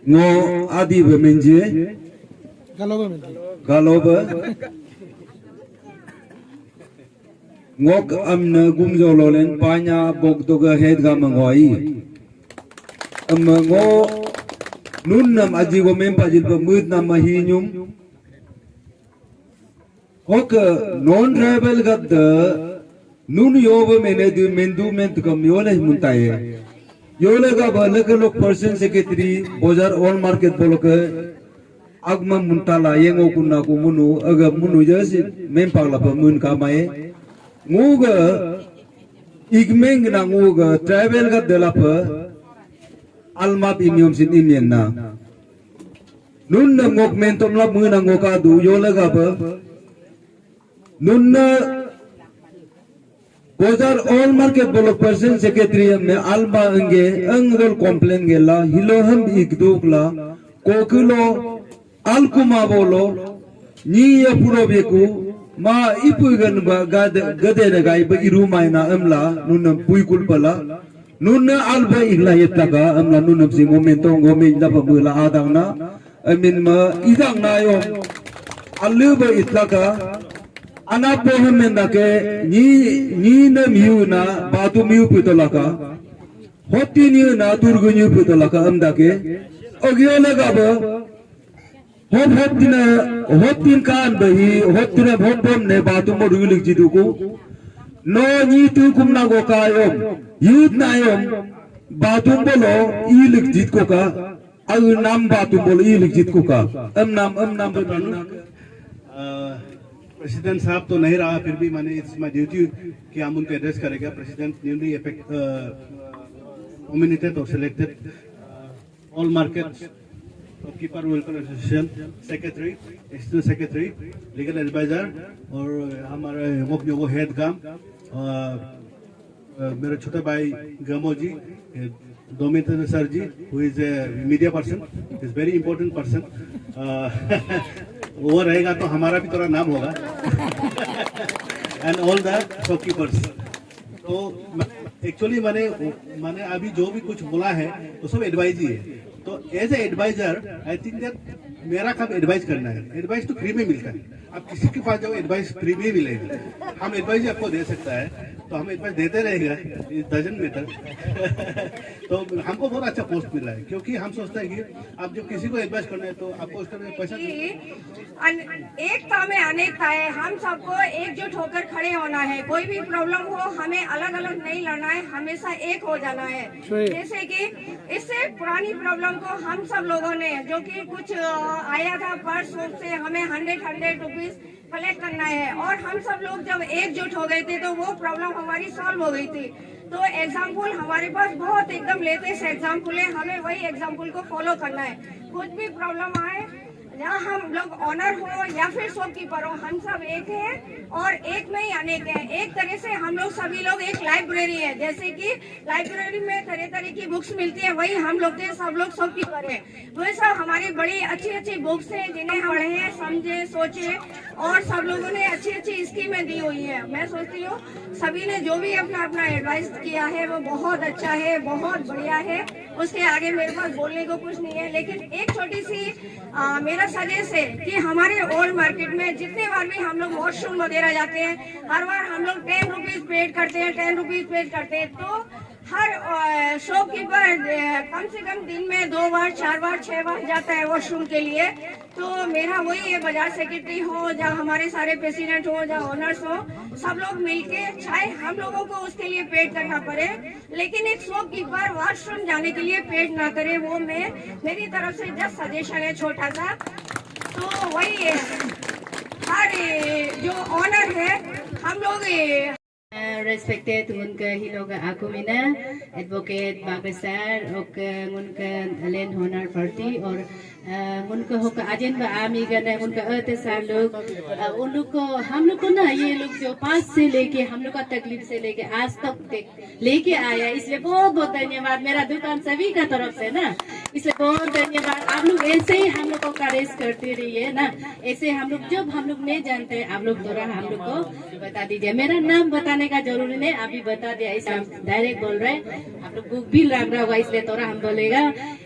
ngo adi be menje galoba ngok amna gumjololen panya bogdoga head ga mangoi ngo nunnam aji go mem pajil ba mud na mahinyum hok non rebel gadda nun yoba menedu mendu ment kam yole muntaye yole ga balak lok person secretary bazar all market boloke agma muntala yengo kunna ko munu aga munu jasi mem pagla pa mun kamae nguga igmeng na nguga travel ga delapa alma imium sin imienna nun na ngok mentom la mun na ngoka du yole ga ba nun na bazar all market block person secretary में alma अंगे अंगल complain गेला हिलो हम इकदोगला कोकुलो alkuma bolo ni ya puro beku ma ipu gan ba gade na gai ba iru mai na amla nunam puikul pala nunna alba igla yetaka amla nunam sing momento ngomen da ba mula adang na amin ma idang na yo aluba itlaka ana pohem menda ke ni na miu na batu miu pitolaka hoti ni na turgu ni pitolaka amda ke ogyola ga ba hotin kan bahi hotina bom ne batu mo rulik jiduku no ni tu kumna go kayom yud na yom batu bolo ilik jit ko ka al nam batu bolo ilik jit ko ka am nam president साहब तो नहीं रहा फिर भी मैंने it's my duty कि हम उनको एड्रेस करेगा प्रेसिडेंट न्यूली नॉमिनेटेड और selected all market shopkeeper welfare association secretary external secretary legal advisor और हमारे वो हेड काम मेरे छोटे भाई गमो जी डोमिटर sir ji who is a media person is very important person वो रहेगा तो हमारा भी थोड़ा नाम होगा एंड ऑल द शॉपकीपर्स तो एक्चुअली मैंने अभी जो भी कुछ बोला है तो सब एडवाइज ही है तो as a adviser I think that मेरा काम एडवाइस करना है एडवाइस तो फ्री में मिलता है आप किसी के पास जाओ एडवाइस फ्री में मिलेगा हम एडवाइस आपको दे सकता है तो हम एडवाइस देते रहेगा डजन मैटर तो हमको बहुत अच्छा पोस्ट मिला है क्योंकि हम सोचते हैं कि आप जब किसी को एडवाइस करना है तो आपको उसका पैसा एकता में अनेकता है हम सबको एकजुट होकर खड़े होना है कोई भी प्रॉब्लम हो हमें अलग अलग नहीं लड़ना है हमेशा एक हो जाना है जैसे कि इससे पुरानी प्रॉब्लम को हम सब लोगों ने जो कि कुछ आया था पर सोच से हमें 100 रुपीज कलेक्ट करना है और हम सब लोग जब एकजुट हो गए थे तो वो प्रॉब्लम हमारी सॉल्व हो गई थी तो एग्जाम्पल हमारे पास बहुत एकदम लेटेस्ट एग्जाम्पल है हमें वही एग्जाम्पल को फॉलो करना है कुछ भी प्रॉब्लम आए या हम लोग ऑनर हो या फिर शॉपकीपर हो हम सब एक हैं और एक में ही अनेक हैं एक तरह से हम लोग सभी लोग एक लाइब्रेरी है जैसे कि लाइब्रेरी में तरह तरह की बुक्स मिलती है वही हम लोग थे सब लोग शॉपकीपर हैं वही सब हमारी बड़ी अच्छी बुक्स हैं जिन्हें हम पढ़े समझे सोचे और सब लोगों ने अच्छी स्कीमें दी हुई है मैं सोचती हूँ सभी ने जो भी अपना एडवाइस किया है वो बहुत अच्छा है बहुत बढ़िया है उसके आगे मेरे पास बोलने को कुछ नहीं है लेकिन एक छोटी सी मेरा सजेस्ट है कि हमारे ओल्ड मार्केट में जितने बार भी हम लोग वॉशरूम वगैरह जाते हैं हर बार हम लोग 10 रुपीज पेड करते हैं 10 रुपीज पेड करते हैं तो हर शॉपकीपर कम से कम दिन में 2 बार 4 बार 6 बार जाता है वॉशरूम के लिए तो मेरा वही है बाजार सेक्रेटरी हो या हमारे सारे प्रेसिडेंट हो या ओनर्स हो सब लोग मिलके चाहे हम लोगों को उसके लिए पेड करना पड़े लेकिन एक शॉपकीपर वॉशरूम जाने के लिए पेड ना करे वो मेरी तरफ से जस्ट सजेशन है छोटा सा तो वही है हर जो ऑनर है हम लोग respected ngunka hiloga akumina advocate bagasar ok ngunka land honor party और उनको होकर आजन बा आमी गना उनका अत्याचार लोग उन लोग को हम लोग को ना ये लोग जो 5 से लेके हम लोग का तकलीफ से लेके आज तक लेके आया इसलिए बहुत बहुत धन्यवाद मेरा दुकान सभी का तरफ से ना इसलिए बहुत धन्यवाद। आप लोग ऐसे ही हम लोग को करेज करते रहिए ना, ऐसे हम लोग जब हम लोग नहीं जानते आप लोग थोड़ा हम लोग को बता दीजिए। मेरा नाम बताने का जरूरी नहीं, अभी बता दिया, इसे हम डायरेक्ट बोल रहे हैं। आप लोग बुक भी लग रहा होगा इसलिए थोड़ा हम बोलेगा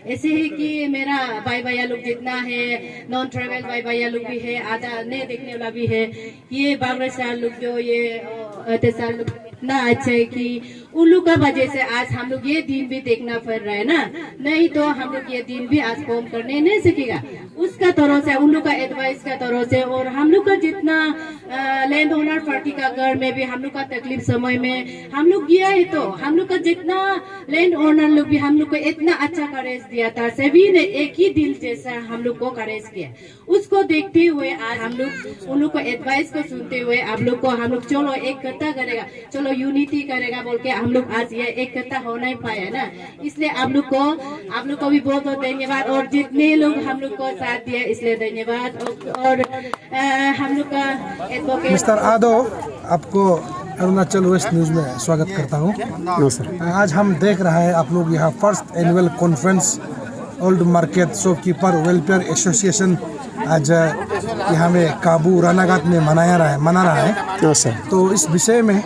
ऐसे ही कि मेरा भाई भैया लोग जितना है, नॉन ट्रेवल भाई भैया लोग भी है, आधा नहीं देखने वाला भी है। ये बाबरा साल लोग जो ये साल लोग इतना अच्छा है कि उन लोग का वजह से आज हम लोग ये दिन भी देखना पड़ रहा है ना, नहीं तो हम लोग ये दिन भी आज कॉम करने नहीं सकेगा। उसका तरह से उन लोग का एडवाइस का तरह से, और हम लोग का जितना लैंड ओनर पार्टी का घर में भी हम लोग का तकलीफ समय में हम लोग गया है, तो हम लोग का जितना लैंड ओनर लोग भी हम लोग को इतना अच्छा करेज दिया था, सभी ने एक ही दिल जैसा हम लोग को करेज किया। उसको देखते हुए आज हम लोग उन लोग को एडवाइस को सुनते हुए आप लोग को हम लोग चलो एक इकट्ठा करेगा, चलो यूनिटी करेगा बोल के हम लोग आज ये एक इकट्ठा हो नहीं पाया ना। इसलिए आप लोग को भी बहुत बहुत धन्यवाद, और जितने लोग हम लोग को साथ दिया इसलिए धन्यवाद। और हम लोग का एडवोकेट मिस्टर आदो, आपको अरुणाचल वेस्ट न्यूज़ में स्वागत करता हूँ। आज हम देख रहे हैं आप लोग यहाँ first annual conference old market shopkeeper welfare association आज यहाँ में काबू रानाघाट में मना रहा है। तो इस विषय में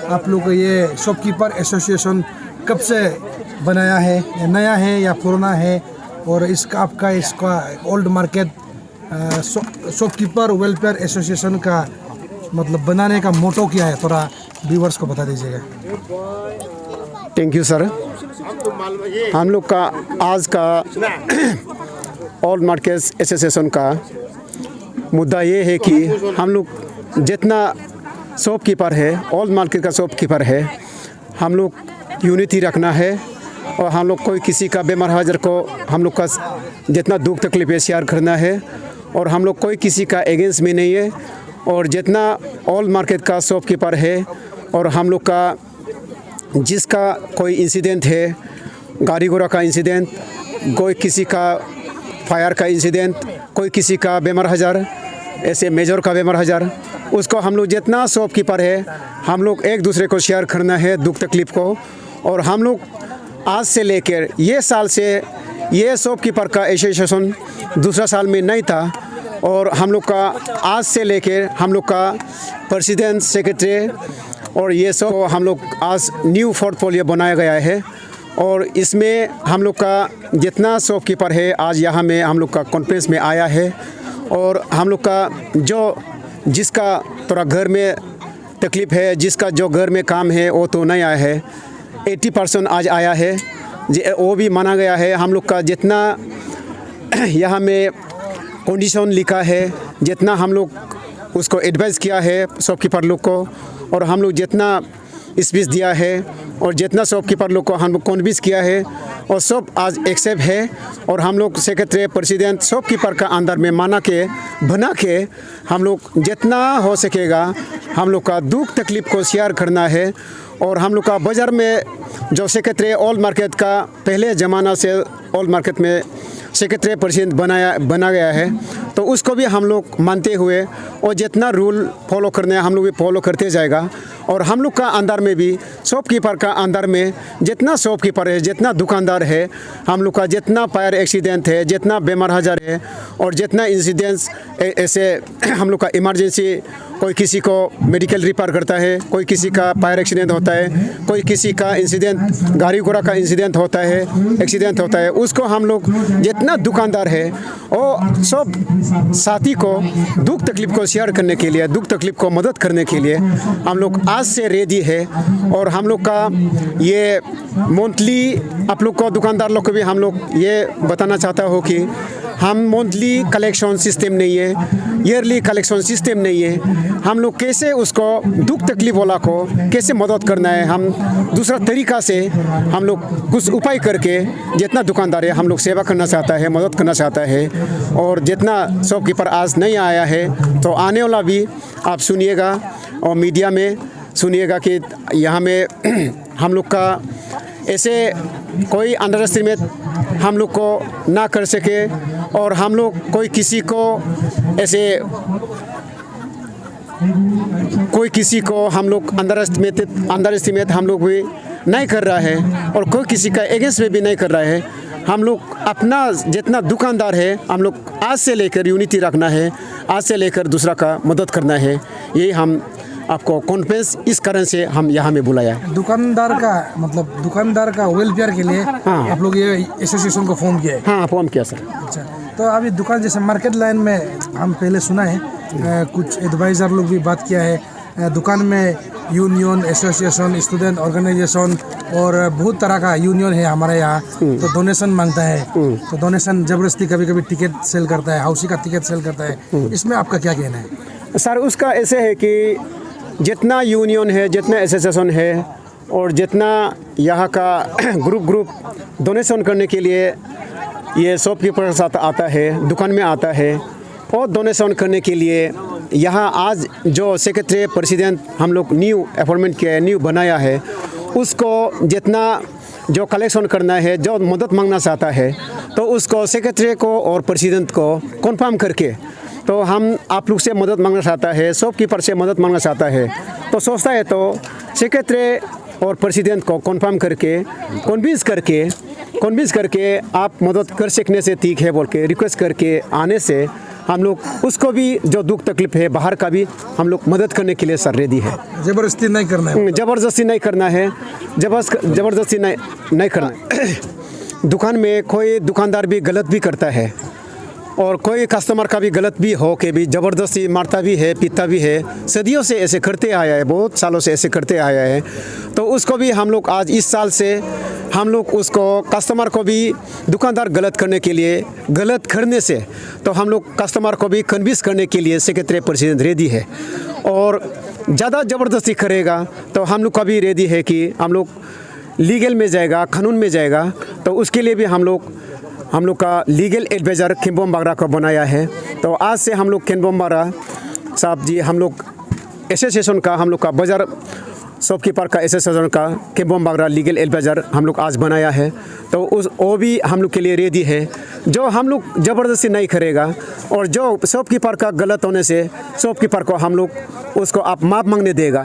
आप लोग ये शॉपकीपर एसोसिएशन कब से बनाया है, नया है या पुराना है, और इसका old market shopkeeper welfare association का मतलब बनाने का मोटो क्या है, थोड़ा व्यूअर्स को बता दीजिएगा। Thank you sir. हम लोग का आज का ओल्ड मार्केट एसोसिएशन का मुद्दा ये है कि हम लोग जितना शॉपकीपर है, ओल्ड मार्केट का शॉपकीपर है, हम लोग यूनिटी रखना है, और हम लोग कोई किसी का बेमार हाजर को हम लोग का जितना दुख तकलीफ शेयर करना है, और हम लोग कोई किसी का अगेंस्ट में नहीं है। और जितना ओल्ड मार्केट का शॉपकीपर है, और हम लोग का जिसका कोई इंसिडेंट है, गाड़ी घोड़ा का इंसिडेंट, कोई किसी का फायर का इंसिडेंट, कोई किसी का बेमार हाजर, ऐसे मेजर का बेमार हाजर, उसको हम लोग जितना शॉपकीपर है हम लोग एक दूसरे को शेयर करना है दुख तकलीफ को। और हम लोग आज से लेकर ये साल से ये शॉपकीपर का एसोसिएशन दूसरा साल में नहीं था, और हम लोग का आज से लेकर हम लोग का प्रेसिडेंट, सेक्रेटरी और ये सब हम लोग आज न्यू पोर्टफोलियो बनाया गया है। और इसमें हम लोग का जितना शॉपकीपर है आज यहाँ में हम लोग का कॉन्फ्रेंस में आया है, और हम लोग का जिसका थोड़ा घर में तकलीफ़ है, जिसका जो घर में काम है वो तो नहीं आया है, 80% आज आया है, वो भी माना गया है। हम लोग का जितना यहाँ में कंडीशन लिखा है, जितना हम लोग उसको एडवाइस किया है शॉपकीपर लोग को, और हम लोग जितना स्पीच दिया है, और जितना शॉपकीपर लोग को हम लोग कन्विंस किया है, और सब आज एक्सेप्ट है। और हम लोग सेक्रेटरी, प्रेसिडेंट, शॉपकीपर का अंदर में बना के हम लोग जितना हो सकेगा हम लोग का दुख तकलीफ को शेयर करना है। और हम लोग का बाज़ार में जो सेक्रेटरी ओल्ड मार्केट का पहले ज़माना से ओल्ड मार्केट में सेक्रेटरी प्रेसिडेंट बना गया है, तो उसको भी हम लोग मानते हुए और जितना रूल फॉलो करना है हम लोग भी फॉलो करते जाएगा। और हम लोग का अंदर में भी शॉपकीपर का अंदर में जितना शॉपकीपर है, जितना दुकानदार है, हम लोग का जितना फायर एक्सीडेंट है, जितना बेमार हाजर है, और जितना इंसिडेंट्स ऐसे हम लोग का इमरजेंसी, कोई किसी को मेडिकल रिपेयर करता है, कोई किसी का फायर एक्सीडेंट होता है, कोई किसी का इंसिडेंट गाड़ी घोड़ा का इंसिडेंट होता है, एक्सीडेंट होता है, उसको हम लोग जितना दुकानदार है वो सब साथी को दुख तकलीफ को शेयर करने के लिए, दुख तकलीफ को मदद करने के लिए हम लोग आज से रेडी है। और हम लोग का ये मंथली आप लोग को दुकानदार लोग को भी हम लोग ये बताना चाहता हो कि हम मंथली कलेक्शन सिस्टम नहीं है, ईयरली कलेक्शन सिस्टम नहीं है। हम लोग कैसे उसको दुख तकलीफ वाला को कैसे मदद करना है, हम दूसरा तरीका से हम लोग कुछ उपाय करके जितना दुकानदार है हम लोग सेवा करना चाहता है, मदद करना चाहता है। और जितना शॉपकीपर आज नहीं आया है तो आने वाला भी आप सुनिएगा और मीडिया में सुनिएगा कि यहाँ में हम लोग का ऐसे कोई अंडर एस्टिमेट हम लोग को ना कर सके, और हम लोग कोई किसी को ऐसे कोई किसी को हम लोग अंडर एस्टिमेट हम लोग भी नहीं कर रहा है, और कोई किसी का अगेंस्ट में भी नहीं कर रहा है। हम लोग अपना जितना दुकानदार है हम लोग आज से लेकर यूनिटी रखना है, आज से लेकर दूसरा का मदद करना है। यही हम आपको कॉन्फ्रेंस इस कारण से हम यहाँ में बुलाया है। दुकानदार का मतलब दुकानदार का वेलफेयर के लिए आप लोग ये एसोसिएशन को फॉर्म किया है? हाँ, फॉर्म किया सर। अच्छा, तो अभी दुकान जैसे मार्केट लाइन में हम पहले सुना है कुछ एडवाइज़र लोग भी बात किया है, दुकान में यूनियन, एसोसिएशन, स्टूडेंट ऑर्गेनाइजेशन और बहुत तरह का यूनियन है हमारे यहाँ, तो डोनेशन मांगता है, तो डोनेशन ज़बरदस्ती कभी कभी टिकट सेल करता है, हाउसी का टिकट सेल करता है, इसमें आपका क्या कहना है? सर उसका ऐसे है कि जितना यूनियन है, जितना एसोसिएशन है और जितना यहाँ का ग्रुप डोनेशन करने के लिए ये शॉपकीपर के साथ आता है, दुकान में आता है और डोनेशन करने के लिए यहाँ आज जो सेक्रेटरी प्रेसिडेंट हम लोग न्यू अपॉइंटमेंट किया है, न्यू बनाया है, उसको जितना जो कलेक्शन करना है, जो मदद मांगना चाहता है, तो उसको सेक्रेटरी को और प्रेसिडेंट को कन्फर्म करके, तो हम आप लोग से मदद मांगना चाहता है, शॉपकीपर से मदद मांगना चाहता है, तो सोचता है तो सेक्रेटरी और प्रेसिडेंट को कन्फर्म करके कन्विंस करके आप मदद कर सकने से ठीक है बोल के रिक्वेस्ट करके आने से हम लोग उसको भी जो दुख तकलीफ है बाहर का भी हम लोग मदद करने के लिए सर रेडी है। ज़बरदस्ती नहीं करना है? ज़बरदस्ती नहीं करना है, ज़बरदस्ती नहीं करना है। दुकान में कोई दुकानदार भी गलत भी करता है और कोई कस्टमर का भी गलत भी हो के भी ज़बरदस्ती मारता भी है, पीटता भी है, सदियों से ऐसे करते आया है, बहुत सालों से ऐसे करते आया है, तो उसको भी हम लोग आज इस साल से हम लोग उसको कस्टमर को भी दुकानदार गलत करने के लिए गलत करने से तो हम लोग कस्टमर को भी कन्विंस करने के लिए सेक्रेटरी प्रेसिडेंट रेडी है। और ज़्यादा ज़बरदस्ती करेगा तो हम लोग का भी रेडी है कि हम लोग लीगल में जाएगा, कानून में जाएगा, तो उसके लिए भी हम लोग का लीगल एडवाइज़र खिम्बोम बागरा को बनाया है। तो आज से हम लोग खिम्बोम बागरा साहब जी हम लोग एसोसिएशन का हम लोग का बाजार शॉपकीपर का एसोसिएशन का खिम्बोम बागरा लीगल एडवाइज़र हम लोग आज बनाया है। तो वो भी हम लोग के लिए रेडी है, जो हम लोग ज़बरदस्ती नहीं करेगा और जो शॉपकीपर का गलत होने से शॉपकीपर को हम लोग उसको आप माफ़ मांगने देगा।